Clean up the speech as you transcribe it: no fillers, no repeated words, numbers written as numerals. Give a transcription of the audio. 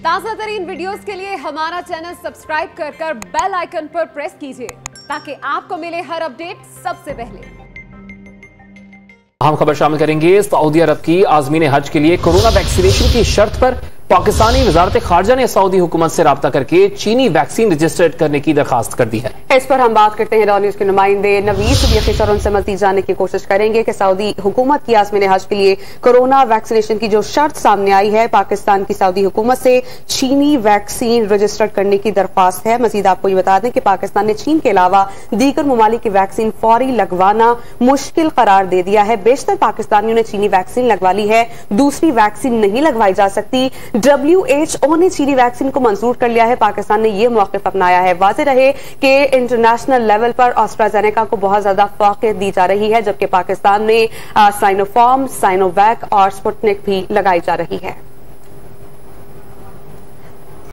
ताजा तरीन वीडियोस के लिए हमारा चैनल सब्सक्राइब कर बेल आइकन पर प्रेस कीजिए ताकि आपको मिले हर अपडेट सबसे पहले। हम खबर शामिल करेंगे। सऊदी अरब की आज़मीन हज के लिए कोरोना वैक्सीनेशन की शर्त पर पाकिस्तानी वजारत खारजा ने सऊदी हुकूमत से राब्ता करके चीनी वैक्सीन रजिस्टर्ड करने की दरखास्त कर दी है। इस पर हम बात करते हैं। न्यूज़ के नुमाइंदे नवीद सिद्दीकी और उनसे मज़ीद जानने की कोशिश करेंगे कि सऊदी हुकूमत की आज़मीन हज के लिए कोरोना वैक्सीनेशन की जो शर्त सामने आई है, पाकिस्तान की सऊदी हुकूमत से चीनी वैक्सीन रजिस्टर्ड करने की दरख्वास्त है। मजीद आपको ये बता दें कि पाकिस्तान ने चीन के अलावा दीगर ममालिक की वैक्सीन फौरी लगवाना मुश्किल करार दे दिया है। बेशतर पाकिस्तानियों ने चीनी वैक्सीन लगवा ली है, दूसरी वैक्सीन नहीं लगवाई जा सकती। WHO ने चीनी वैक्सीन को मंजूर कर लिया है। पाकिस्तान ने यह मौक़िफ़ अपनाया है। वाज़ेह रहे कि इंटरनेशनल लेवल पर एस्ट्राज़ेनेका को बहुत ज्यादा फ़ौक़ियत दी जा रही है, जबकि पाकिस्तान में साइनोफार्म, साइनोवैक और स्पुतनिक भी लगाई जा रही है।